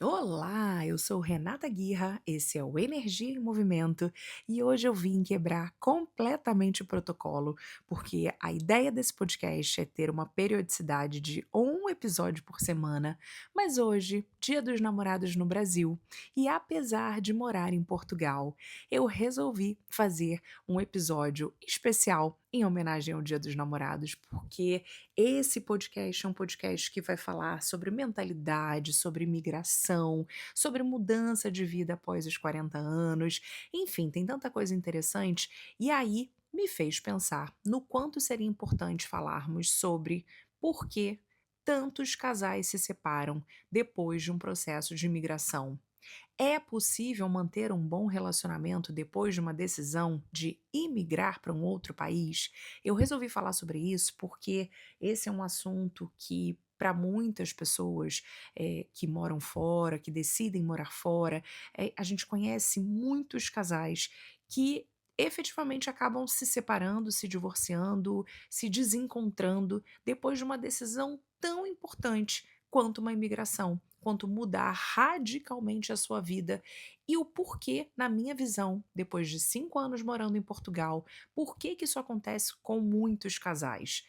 Olá, eu sou Renata Guirra, esse é o Energia em Movimento e hoje eu vim quebrar completamente o protocolo, porque a ideia desse podcast é ter uma periodicidade de um episódio por semana, mas hoje, Dia dos Namorados no Brasil, e apesar de morar em Portugal, eu resolvi fazer um episódio especial em homenagem ao Dia dos Namorados, porque esse podcast é um podcast que vai falar sobre mentalidade, sobre imigração, sobre mudança de vida após os 40 anos, enfim, tem tanta coisa interessante. E aí me fez pensar no quanto seria importante falarmos sobre por que tantos casais se separam depois de um processo de imigração. É possível manter um bom relacionamento depois de uma decisão de imigrar para um outro país? Eu resolvi falar sobre isso porque esse é um assunto que, para muitas pessoas que moram fora, que decidem morar fora, a gente conhece muitos casais que efetivamente acabam se separando, se divorciando, se desencontrando depois de uma decisão tão importante quanto uma imigração, quanto mudar radicalmente a sua vida. E o porquê, na minha visão, depois de 5 anos morando em Portugal, por que que isso acontece com muitos casais?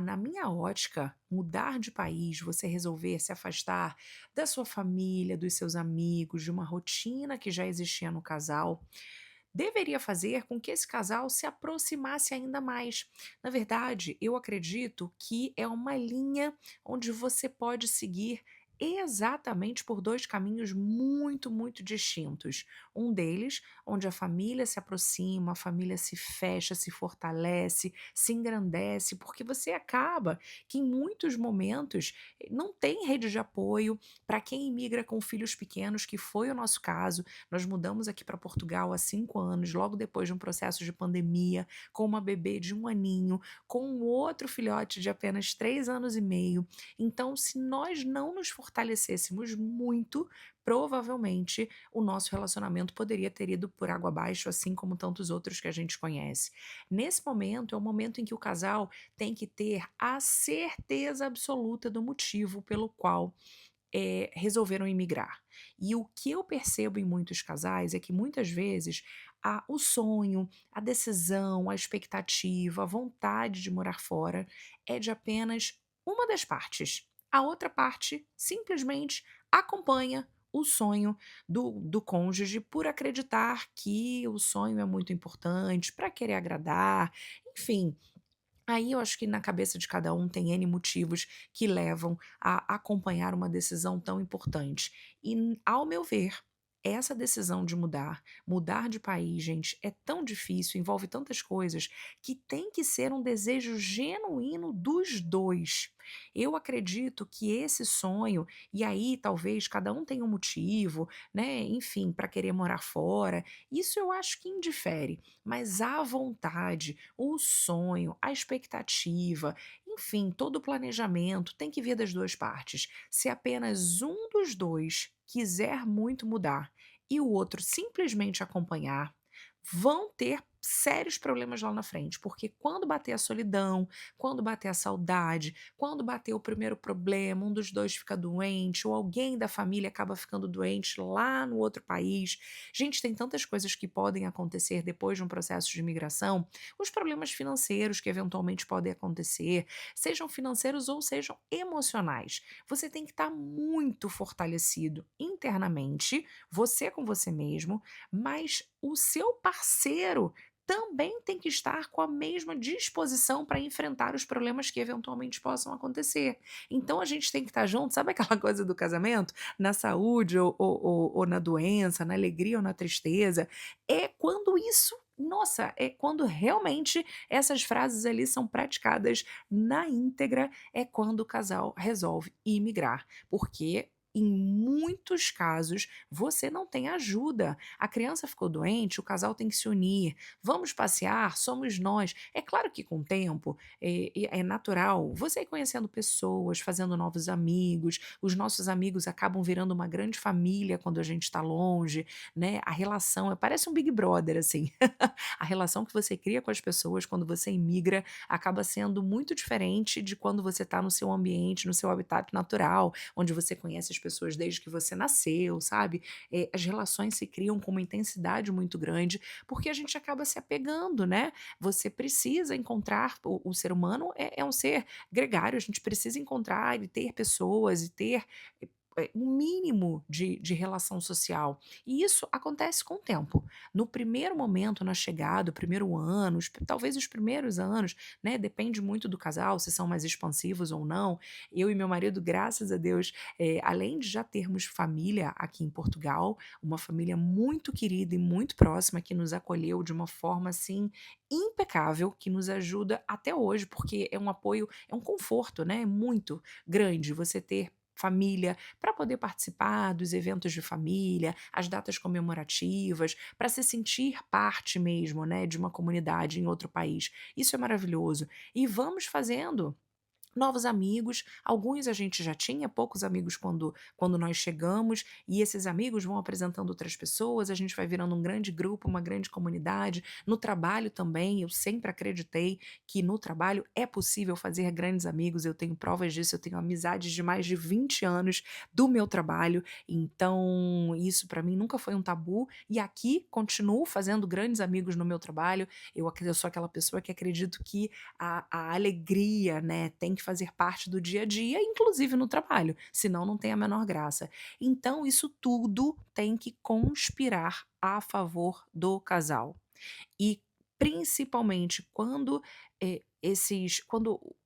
Na minha ótica, mudar de país, você resolver se afastar da sua família, dos seus amigos, de uma rotina que já existia no casal, deveria fazer com que esse casal se aproximasse ainda mais. Na verdade, eu acredito que é uma linha onde você pode seguir exatamente por 2 caminhos muito, muito distintos. Um deles, onde a família se aproxima, a família se fecha, se fortalece, se engrandece, porque você acaba que em muitos momentos não tem rede de apoio para quem imigra com filhos pequenos, que foi o nosso caso. Nós mudamos aqui para Portugal há 5 anos, logo depois de um processo de pandemia, com uma bebê de 1 aninho, com um outro filhote de apenas 3 anos e meio. Então, se nós não nos fortalecêssemos muito, provavelmente o nosso relacionamento poderia ter ido por água abaixo, assim como tantos outros que a gente conhece. Nesse momento, é o momento em que o casal tem que ter a certeza absoluta do motivo pelo qual resolveram imigrar. E o que eu percebo em muitos casais é que muitas vezes o sonho, a decisão, a expectativa, a vontade de morar fora é de apenas uma das partes. A outra parte simplesmente acompanha o sonho do cônjuge por acreditar que o sonho é muito importante, para querer agradar, enfim. Aí eu acho que na cabeça de cada um tem N motivos que levam a acompanhar uma decisão tão importante. Ao meu ver, essa decisão de mudar de país, gente, é tão difícil, envolve tantas coisas, que tem que ser um desejo genuíno dos 2. Eu acredito que esse sonho, e aí talvez cada um tenha um motivo, né, enfim, para querer morar fora, isso eu acho que indifere, mas a vontade, o sonho, a expectativa, enfim, todo o planejamento tem que vir das 2 partes. Se apenas um dos 2 quiser muito mudar e o outro simplesmente acompanhar, vão ter sérios problemas lá na frente, porque quando bater a solidão, quando bater a saudade, quando bater o primeiro problema, um dos 2 fica doente ou alguém da família acaba ficando doente lá no outro país. Gente, tem tantas coisas que podem acontecer depois de um processo de imigração, os problemas financeiros que eventualmente podem acontecer, sejam financeiros ou sejam emocionais. Você tem que estar muito fortalecido internamente, você com você mesmo, mas o seu parceiro também tem que estar com a mesma disposição para enfrentar os problemas que eventualmente possam acontecer. Então a gente tem que estar junto, sabe aquela coisa do casamento? Na saúde ou na doença, na alegria ou na tristeza. É quando isso. Nossa, é quando realmente essas frases ali são praticadas na íntegra, é quando o casal resolve imigrar. Porque em muitos casos, você não tem ajuda. A criança ficou doente, o casal tem que se unir. Vamos passear, somos nós. É claro que com o tempo é natural você ir conhecendo pessoas, fazendo novos amigos. Os nossos amigos acabam virando uma grande família quando a gente está longe, né? A relação parece um Big Brother, assim. A relação que você cria com as pessoas quando você imigra acaba sendo muito diferente de quando você está no seu ambiente, no seu habitat natural, onde você conhece as pessoas desde que você nasceu, sabe? As relações se criam com uma intensidade muito grande, porque a gente acaba se apegando, né? Você precisa encontrar, o ser humano é um ser gregário, a gente precisa encontrar e ter pessoas e ter um mínimo de relação social. E isso acontece com o tempo. No primeiro momento, na chegada, o primeiro ano, talvez os primeiros anos, né? Depende muito do casal, se são mais expansivos ou não. Eu e meu marido, graças a Deus, além de já termos família aqui em Portugal, uma família muito querida e muito próxima que nos acolheu de uma forma assim impecável, que nos ajuda até hoje, porque é um apoio, é um conforto, né? Muito grande você ter família para poder participar dos eventos de família, as datas comemorativas, para se sentir parte mesmo, né, de uma comunidade em outro país. Isso é maravilhoso. E vamos fazendo novos amigos, alguns a gente já tinha, poucos amigos quando nós chegamos, e esses amigos vão apresentando outras pessoas, a gente vai virando um grande grupo, uma grande comunidade. No trabalho também, eu sempre acreditei que no trabalho é possível fazer grandes amigos, eu tenho provas disso, eu tenho amizades de mais de 20 anos do meu trabalho, então isso para mim nunca foi um tabu, e aqui continuo fazendo grandes amigos no meu trabalho. Eu sou aquela pessoa que acredito que a alegria, né, tem que fazer parte do dia a dia, inclusive no trabalho, senão não tem a menor graça. Então isso tudo tem que conspirar a favor do casal. E principalmente quando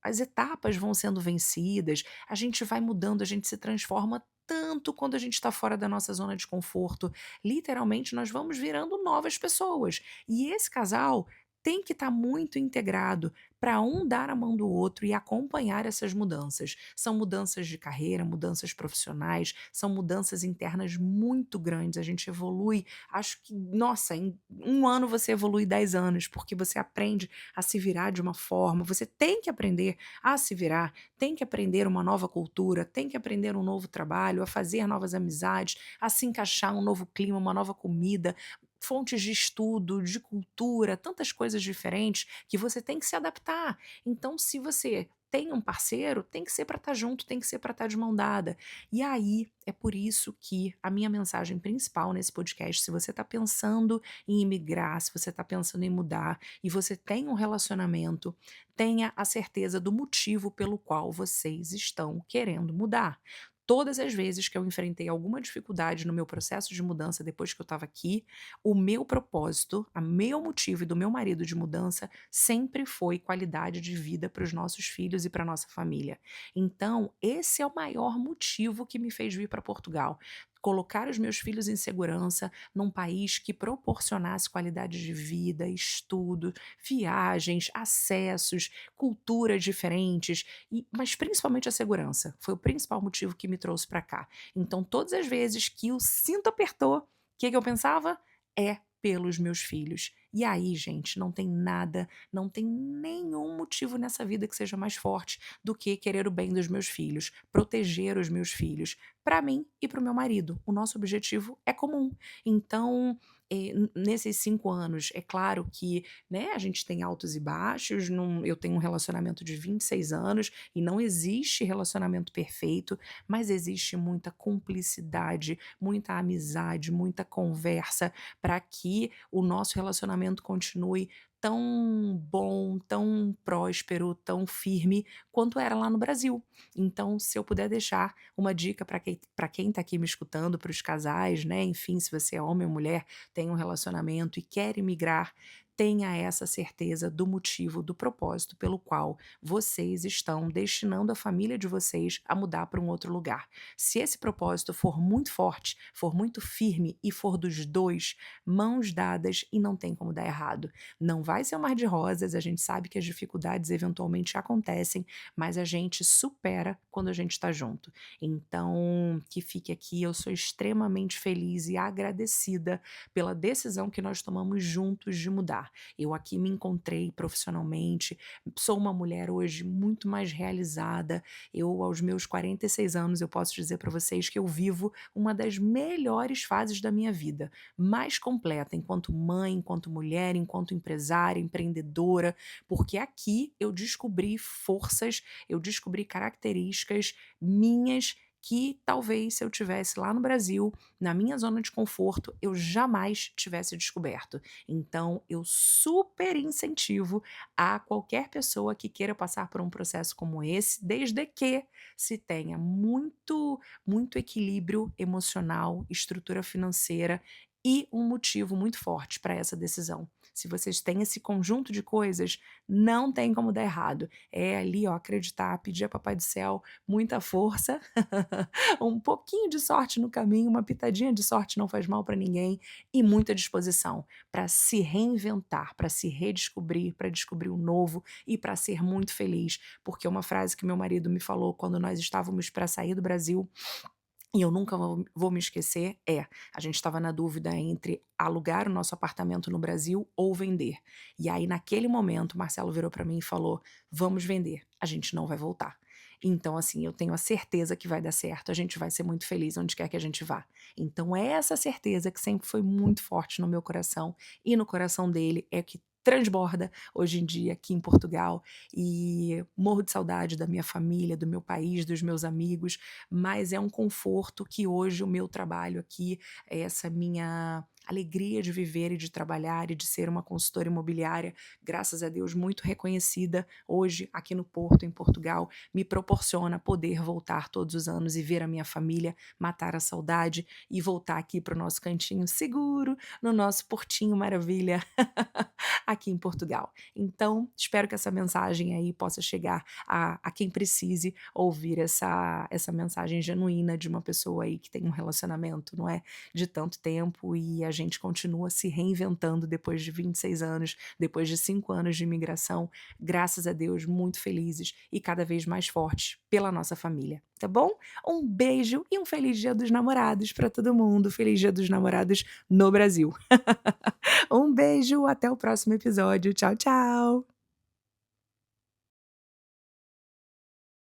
as etapas vão sendo vencidas, a gente vai mudando, a gente se transforma tanto quando a gente está fora da nossa zona de conforto. Literalmente, nós vamos virando novas pessoas. E esse casal tem que estar muito integrado para um dar a mão do outro e acompanhar essas mudanças. São mudanças de carreira, mudanças profissionais, são mudanças internas muito grandes. A gente evolui. Acho que, nossa, em um ano você evolui 10 anos, porque você aprende a se virar de uma forma, você tem que aprender a se virar, tem que aprender uma nova cultura, tem que aprender um novo trabalho, a fazer novas amizades, a se encaixar um novo clima, uma nova comida, fontes de estudo, de cultura, tantas coisas diferentes que você tem que se adaptar. Então, se você tem um parceiro, tem que ser para estar junto, tem que ser para estar de mão dada. E aí, é por isso que a minha mensagem principal nesse podcast, se você está pensando em imigrar, se você está pensando em mudar e você tem um relacionamento, tenha a certeza do motivo pelo qual vocês estão querendo mudar. Todas as vezes que eu enfrentei alguma dificuldade no meu processo de mudança depois que eu estava aqui, o meu propósito, a meu motivo e do meu marido de mudança sempre foi qualidade de vida para os nossos filhos e para nossa família. Então, esse é o maior motivo que me fez vir para Portugal. Colocar os meus filhos em segurança num país que proporcionasse qualidade de vida, estudo, viagens, acessos, culturas diferentes, mas principalmente a segurança. Foi o principal motivo que me trouxe para cá. Então, todas as vezes que o cinto apertou, o que que eu pensava? É pelos meus filhos. E aí, gente, não tem nada, não tem nenhum motivo nessa vida que seja mais forte do que querer o bem dos meus filhos, proteger os meus filhos, para mim e para o meu marido. O nosso objetivo é comum. Então, nesses 5 anos, é claro que, né, a gente tem altos e baixos, eu tenho um relacionamento de 26 anos e não existe relacionamento perfeito, mas existe muita cumplicidade, muita amizade, muita conversa para que o nosso relacionamento continue tão bom, tão próspero, tão firme quanto era lá no Brasil. Então, se eu puder deixar uma dica para quem está aqui me escutando, para os casais, né, enfim, se você é homem ou mulher, tem um relacionamento e quer imigrar, tenha essa certeza do motivo, do propósito pelo qual vocês estão destinando a família de vocês a mudar para um outro lugar. Se esse propósito for muito forte, for muito firme e for dos dois, mãos dadas e não tem como dar errado. Não vai ser um mar de rosas, a gente sabe que as dificuldades eventualmente acontecem, mas a gente supera quando a gente está junto. Então, que fique aqui, eu sou extremamente feliz e agradecida pela decisão que nós tomamos juntos de mudar. Eu aqui me encontrei profissionalmente, sou uma mulher hoje muito mais realizada. Eu, aos meus 46 anos, eu posso dizer para vocês que eu vivo uma das melhores fases da minha vida, mais completa enquanto mãe, enquanto mulher, enquanto empresária, empreendedora, porque aqui eu descobri forças, eu descobri características minhas que talvez se eu tivesse lá no Brasil, na minha zona de conforto, eu jamais tivesse descoberto. Então, eu super incentivo a qualquer pessoa que queira passar por um processo como esse, desde que se tenha muito equilíbrio emocional, estrutura financeira e um motivo muito forte para essa decisão. Se vocês têm esse conjunto de coisas, não tem como dar errado. É ali, ó, acreditar, pedir a papai do céu muita força, um pouquinho de sorte no caminho, uma pitadinha de sorte não faz mal para ninguém e muita disposição para se reinventar, para se redescobrir, para descobrir o novo e para ser muito feliz. Porque uma frase que meu marido me falou quando nós estávamos para sair do Brasil e eu nunca vou me esquecer, a gente estava na dúvida entre alugar o nosso apartamento no Brasil ou vender. E aí naquele momento o Marcelo virou para mim e falou: "Vamos vender, a gente não vai voltar". Então assim, eu tenho a certeza que vai dar certo, a gente vai ser muito feliz onde quer que a gente vá. Então é essa certeza que sempre foi muito forte no meu coração e no coração dele, é que transborda hoje em dia aqui em Portugal, e morro de saudade da minha família, do meu país, dos meus amigos, mas é um conforto que hoje o meu trabalho aqui, essa minha alegria de viver e de trabalhar e de ser uma consultora imobiliária, graças a Deus muito reconhecida hoje aqui no Porto, em Portugal, me proporciona poder voltar todos os anos e ver a minha família, matar a saudade e voltar aqui para o nosso cantinho seguro, no nosso portinho maravilha, aqui em Portugal. Então, espero que essa mensagem aí possa chegar a quem precise ouvir essa mensagem genuína de uma pessoa aí que tem um relacionamento, não é, de tanto tempo e a gente continua se reinventando depois de 26 anos, depois de 5 anos de imigração, graças a Deus, muito felizes e cada vez mais fortes pela nossa família, tá bom? Um beijo e um feliz Dia dos Namorados para todo mundo. Feliz Dia dos Namorados no Brasil. Um beijo, até o próximo episódio. Tchau, tchau.